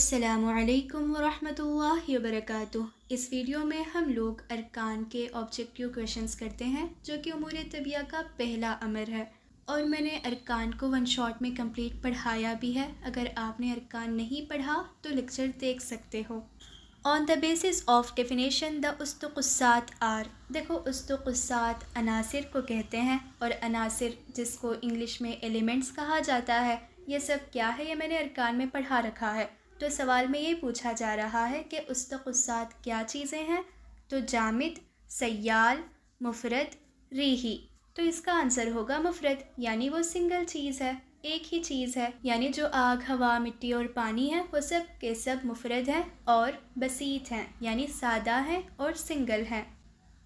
अस्सलामु अलैकुम वरहमत ल्लाहि वबरकातुह। इस वीडियो में हम लोग अरकान के ऑब्जेक्टिव क्वेश्चंस करते हैं जो कि उमूर तबिया का पहला अमर है, और मैंने अरकान को वन शॉट में कंप्लीट पढ़ाया भी है। अगर आपने अरकान नहीं पढ़ा तो लेक्चर देख सकते हो। On the basis of definition the उस्तुक़ुस्सात आर। देखो, उस्तुक़ुस्सात अनासिर को कहते हैं, और अनासिर जिसको इंग्लिश में एलिमेंट्स कहा जाता है, ये सब क्या है ये मैंने अरकान में पढ़ा रखा है। तो सवाल में ये पूछा जा रहा है कि उस्तुक़ुस्सात क्या चीज़ें हैं, तो जामिद, सय्याल, मुफ़रद, रीही। तो इसका आंसर होगा मुफ़रद, यानी वो सिंगल चीज़ है, एक ही चीज़ है। यानी जो आग, हवा, मिट्टी और पानी है वो सब के सब मुफ़रद हैं और बसीत हैं, यानी सादा हैं और सिंगल हैं।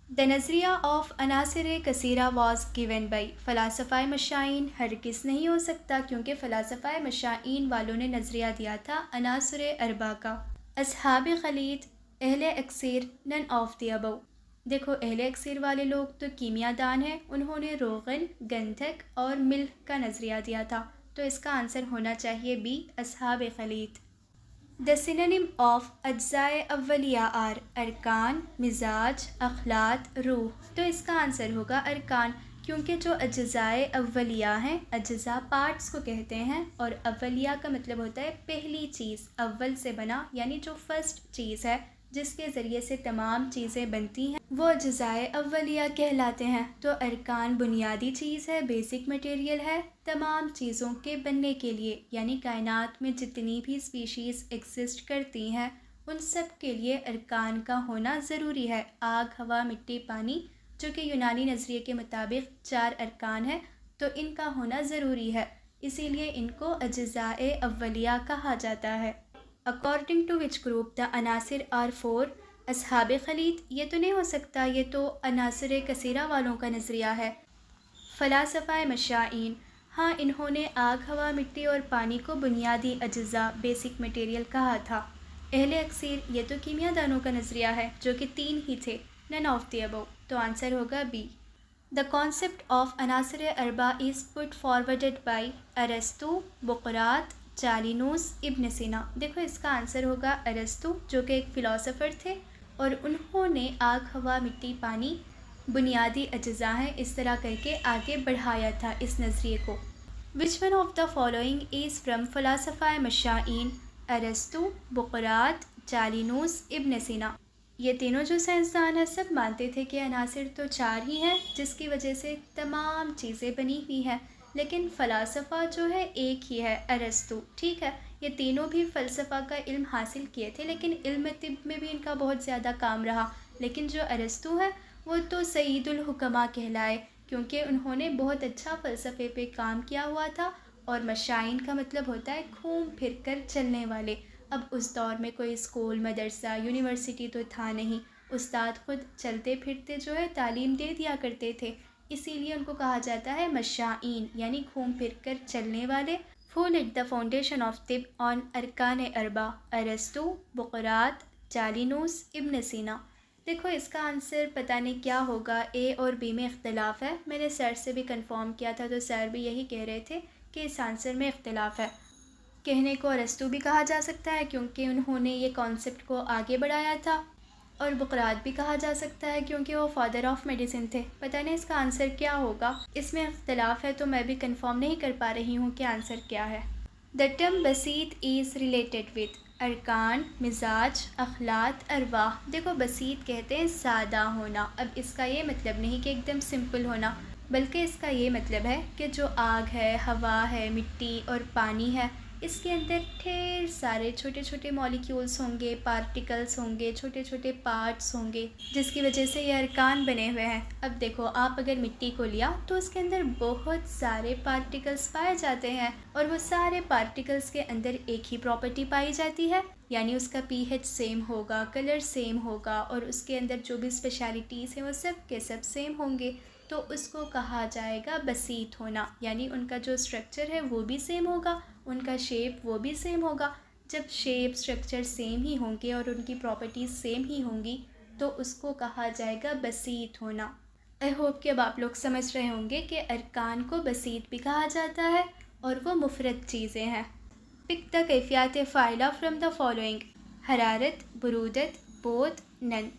द नज़रिया ऑफ अनासिर कसीरा वाज गिवन बाई फ़लासफ़ाए मशाइन। हरगिज़ नहीं हो सकता, क्योंकि फ़लासफ़ाए मशाइन वालों ने नज़रिया दिया था अनासिर अरबा का। असहाब खलीत, अहले अक्सर, नन ऑफ द अबव। देखो, अहले अक्सर वाले लोग तो कीमियादान हैं, उन्होंने रोगन, गंधक और मिल्क का नज़रिया दिया था। तो इसका आंसर होना चाहिए बी, असहाब खलीत। द सिनोनिम ऑफ अज्ज़ाए अव्वलिया आर अरकान, मिजाज, अखलात, रूह। तो इसका आंसर होगा अरकान, क्योंकि जो अज्ज़ाए अव्वलिया हैं, अज्ज़ा पार्ट्स को कहते हैं, और अव्वलिया का मतलब होता है पहली चीज़, अव्वल से बना, यानी जो फर्स्ट चीज़ है जिसके ज़रिए से तमाम चीज़ें बनती हैं, वो अज्ज़ाए अव्वलिया कहलाते हैं। तो अरकान बुनियादी चीज़ है, बेसिक मटेरियल है तमाम चीज़ों के बनने के लिए, यानी कायनात में जितनी भी स्पीशीज़ एग्जिस्ट करती हैं उन सब के लिए अरकान का होना ज़रूरी है। आग, हवा, मिट्टी, पानी, जो कि यूनानी नज़रिए के मुताबिक 4 अरकान है, तो इनका होना ज़रूरी है, इसीलिए इनको अज्ज़ाए अव्वलिया कहा जाता है। According to which group the अनासिर आर फोर। असहाब खलीत, ये तो नहीं हो सकता, ये तो अनासिर कसीरा वालों का नज़रिया है। फ़लासफ़ाए मशाइन, हाँ, इन्होंने आग, हवा, मिट्टी और पानी को बुनियादी अज्ज़ा, बेसिक मटेरियल कहा था। अहले अक्सर, ये तो कीमियादानों का नज़रिया है, जो कि 3 ही थे, नन ऑफ द अबव। तो आंसर होगा बी। द कॉन्सेप्ट ऑफ अनासिर अरबा इज़ पुट फॉरवर्डेड बाई अरस्तु, बुक़रात, जालिनूस, इब्न सीना। देखो, इसका आंसर होगा अरस्तु, जो कि एक फ़िलासफ़र थे, और उन्होंने आग, हवा, मिट्टी, पानी बुनियादी अज्ज़ा हैं इस तरह करके आगे बढ़ाया था इस नज़रिए को। Which one of the following is from फ़लासफ़ाए मशाइन? अरस्तु, बुक़रात, जालिनूस, इब्न सीना। ये तीनों जो साइंसदान हैं सब मानते थे कि अनासिर तो 4 ही हैं, जिसकी वजह से तमाम चीज़ें बनी हुई हैं, लेकिन फ़लासफ़ा जो है एक ही है, अरस्तु। ठीक है, ये तीनों भी फ़लसफ़ा का इल्म हासिल किए थे, लेकिन इल्म तिब में भी इनका बहुत ज़्यादा काम रहा। लेकिन जो अरस्तु है वो तो सईदुल हुक्मा कहलाए, क्योंकि उन्होंने बहुत अच्छा फ़लसफ़े पे काम किया हुआ था, और मशाइन का मतलब होता है घूम फिर कर चलने वाले। अब उस दौर में कोई स्कूल, मदरसा, यूनिवर्सिटी तो था नहीं, उस्ताद ख़ुद चलते फिरते जो है तालीम दे दिया करते थे, इसीलिए उनको कहा जाता है मशाइन, यानी घूम फिर कर चलने वाले। Who laid the foundation of तिब ऑन अरकान अरबा? अरस्तु, बुक़रात, जालिनूस, इब्न सीना। देखो, इसका आंसर पता नहीं क्या होगा, ए और बी में इख्तलाफ है। मैंने सर से भी कंफर्म किया था, तो सर भी यही कह रहे थे कि इस आंसर में इख्तलाफ है। कहने को अरस्तु भी कहा जा सकता है, क्योंकि उन्होंने ये कॉन्सेप्ट को आगे बढ़ाया था, और बुक़रात भी कहा जा सकता है, क्योंकि वो फादर ऑफ मेडिसिन थे। पता नहीं इसका आंसर क्या होगा, इसमें इख्तलाफ है, तो मैं भी कंफर्म नहीं कर पा रही हूँ कि आंसर क्या है। द टर्म बसीत इज़ रिलेटेड विद अरकान, मिजाज, अखलात, अरवाह। देखो, बसीत कहते हैं सादा होना। अब इसका ये मतलब नहीं कि एकदम सिंपल होना, बल्कि इसका ये मतलब है कि जो आग है, हवा है, मिट्टी और पानी है, इसके अंदर ढेर सारे छोटे छोटे मॉलिक्यूल्स होंगे, पार्टिकल्स होंगे, छोटे छोटे पार्ट्स होंगे, जिसकी वजह से ये अरकान बने हुए हैं। अब देखो, आप अगर मिट्टी को लिया तो उसके अंदर बहुत सारे पार्टिकल्स पाए जाते हैं, और वो सारे पार्टिकल्स के अंदर एक ही प्रॉपर्टी पाई जाती है, यानी उसका पीएच सेम होगा, कलर सेम होगा, और उसके अंदर जो भी स्पेशलिटीज़ हैं वो सब के सब सेम होंगे। तो उसको कहा जाएगा बसीत होना, यानी उनका जो स्ट्रक्चर है वो भी सेम होगा, उनका शेप वो भी सेम होगा। जब शेप, स्ट्रक्चर सेम ही होंगे और उनकी प्रॉपर्टीज़ सेम ही होंगी, तो उसको कहा जाएगा बसीत होना। आई होप कि अब आप लोग समझ रहे होंगे कि अरकान को बसीत भी कहा जाता है, और वो मुफरद चीज़ें हैं। पिक द कैफियत फ़ाइला फ्रॉम द फॉलोइंग, हरारत, बरूदत, बोथ, नन।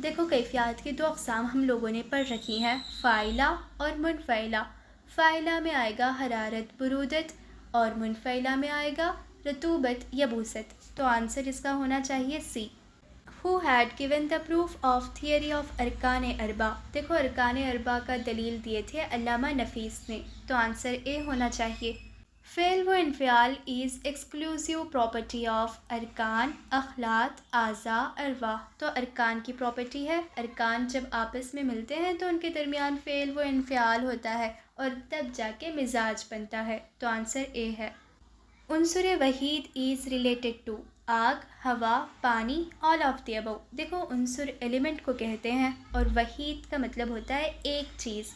देखो कैफियत की दो अक़साम हम लोगों ने पढ़ रखी हैं, फ़ाइला और मुनफ़इला। फ़ाइला में आएगा हरारत, बरूदत, और मुनफ़इला में आएगा रतूबत, यबूसत। तो आंसर इसका होना चाहिए सी। Who had given the proof of theory of अरकान अरबा। देखो अरकान अरबा का दलील दिए थे अल्लामा नफीस ने, तो आंसर ए होना चाहिए। फ़ेल व इन्फ़ियाल इज़ एक्सक्लूसिव प्रॉपर्टी ऑफ अरकान, अखलात, आज़ा, अरवा। तो अरकान की प्रॉपर्टी है, अरकान जब आपस में मिलते हैं तो उनके दरमियान फ़ेल व इन्फ़ियाल होता है और तब जाके मिजाज बनता है, तो आंसर ए है। उनसुर वहीद इज़ रिलेटेड टू आग, हवा, पानी, ऑल ऑफ द अबव। देखो उनसुर एलिमेंट को कहते हैं और वहीद का मतलब होता है एक चीज़,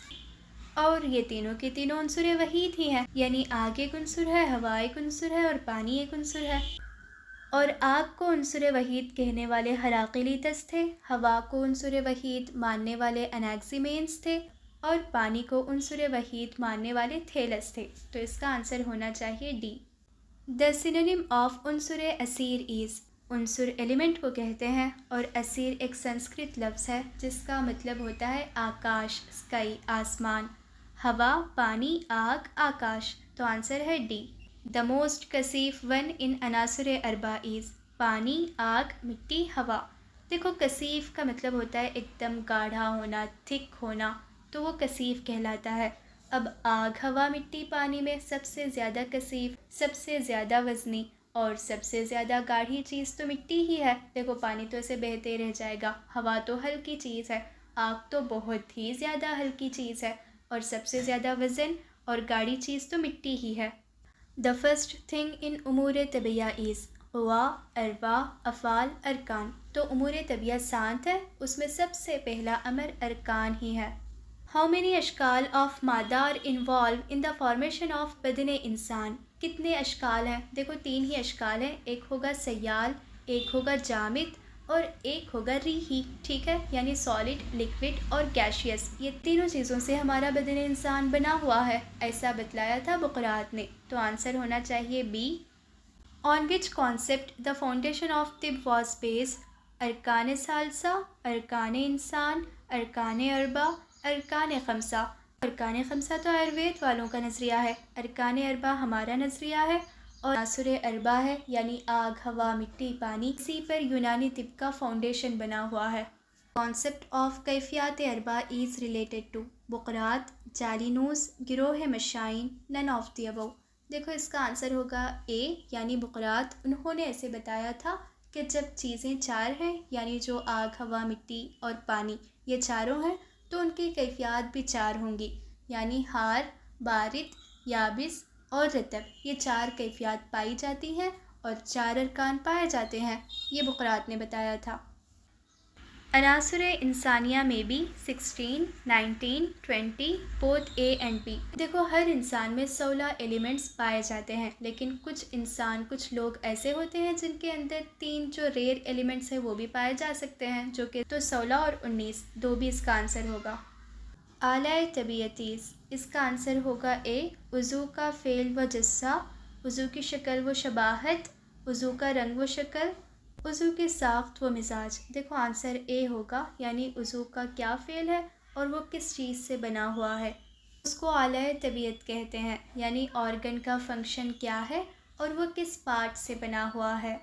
और ये तीनों के तीनों उनसुर वहीद ही हैं, यानी आग एक उनसुर है, हवा एक उनसुर है और पानी एक उनसुर है। और आग को उनसुर वहीद कहने वाले हराकिलीतस थे, हवा को उनसुर वहीद मानने वाले अनाक्सिमेंस थे, और पानी को उनसुर वहीद मानने वाले थेलस थे। तो इसका आंसर होना चाहिए डी। द सिनोनिम ऑफ उनसुर असीर इज़। उनसुर एलिमेंट को कहते हैं और असीर एक संस्कृत लफ्ज़ है जिसका मतलब होता है आकाश, स्काई, आसमान। हवा, पानी, आग, आकाश। तो आंसर है डी। द मोस्ट कसीफ वन इन अनासुर अरबा इज़। पानी, आग, मिट्टी, हवा। देखो कसीफ का मतलब होता है एकदम गाढ़ा होना, थिक होना, तो वो कसीफ कहलाता है। अब आग, हवा, मिट्टी, पानी में सबसे ज़्यादा कसीफ, सबसे ज़्यादा वज़नी और सबसे ज़्यादा गाढ़ी चीज़ तो मिट्टी ही है। देखो पानी तो ऐसे बहते रह जाएगा, हवा तो हल्की चीज़ है, आग तो बहुत ही ज़्यादा हल्की चीज़ है, और सबसे ज़्यादा वज़न और गाढ़ी चीज़ तो मिट्टी ही है। द फर्स्ट थिंग इन उमूर तबिया इज़ क़ुवा, अरबा, अफ़ाल, अरकान। तो उमूर तबिया सात है, उसमें सबसे पहला अमर अरकान ही है। हाउ मेनी अशकाल ऑफ मादार involve in the formation of बदन इंसान। कितने अशकाल हैं? देखो तीन ही अशकाल हैं, एक होगा सयाल, एक होगा जामिद और एक होगा रीही। ठीक है, यानी सॉलिड, लिक्विड और गैशियस, ये तीनों चीज़ों से हमारा बदन इंसान बना हुआ है, ऐसा बतलाया था बुकरात ने। तो आंसर होना चाहिए B. On which concept the foundation of तिब वॉज बेस्ड। अरकान सालसा, अरकान इंसान, अरकान अरबा, अरकान खमसा। अरकान खमसा तो आयुर्वेद वालों का नज़रिया है, अरकान अरबा हमारा नज़रिया है, और आसुर अरबा है यानी आग, हवा, मिट्टी, पानी, इसी पर यूनानी तिब का फाउंडेशन बना हुआ है। कॉन्सेप्ट ऑफ कैफियत अरबा इज़ रिलेटेड टू बुकरात, जालिनूस, गिरोह मशाइन, नन ऑफ द अबव। देखो इसका आंसर होगा ए, यानी बुकरात। उन्होंने ऐसे बताया था कि जब चीज़ें चार हैं, यानी जो आग, हवा, मिट्टी और पानी, ये चारों हैं, तो उनकी कैफियत भी चार होंगी, यानी हार, बारिद, याबिस और रतब। ये चार कैफियत पाई जाती हैं और चार अरकान पाए जाते हैं, ये बुकरात ने बताया था। अनासुर इंसानिया में भी 16, 19, 20 बोथ ए एंड बी। देखो हर इंसान में 16 एलिमेंट्स पाए जाते हैं, लेकिन कुछ लोग ऐसे होते हैं जिनके अंदर 3 जो रेयर एलिमेंट्स हैं वो भी पाए जा सकते हैं, जो कि तो 16 और 19, दो भी इसका आंसर होगा। आलाए तबीयतीस, इसका आंसर होगा ए। उज़ू का फ़ेल व जस्सा, उज़ू की शक्ल व शबाहत, उज़ू का रंग व शक्ल, उज़ू की साख्त व मिजाज। देखो आंसर ए होगा, यानी उज़ू का क्या फ़ेल है और वो किस चीज़ से बना हुआ है, उसको आलाए तबीयत कहते हैं, यानी ऑर्गन का फंक्शन क्या है और वो किस पार्ट से बना हुआ है।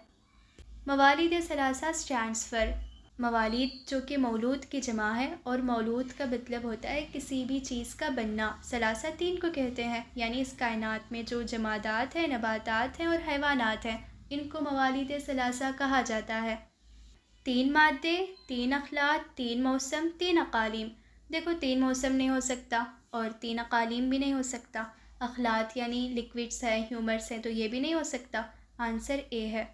मवालिद सलासा स्टैंड्स फॉर, मवालिद जो कि मौलूद की जमा है, और मौलूद का मतलब होता है किसी भी चीज़ का बनना। सलासा 3 को कहते हैं, यानी इस कायनात में जो जमादात हैं, नबातात हैं और हैवानात हैं, इनको मवालिद सलासा कहा जाता है। 3 मादे, 3 अखलात, 3 मौसम, 3 अकालीम। देखो 3 मौसम नहीं हो सकता और 3 अकालीम भी नहीं हो सकता। अखलात यानी लिक्विड्स हैं, ह्यूमर्स हैं, तो ये भी नहीं हो सकता। आंसर ए है।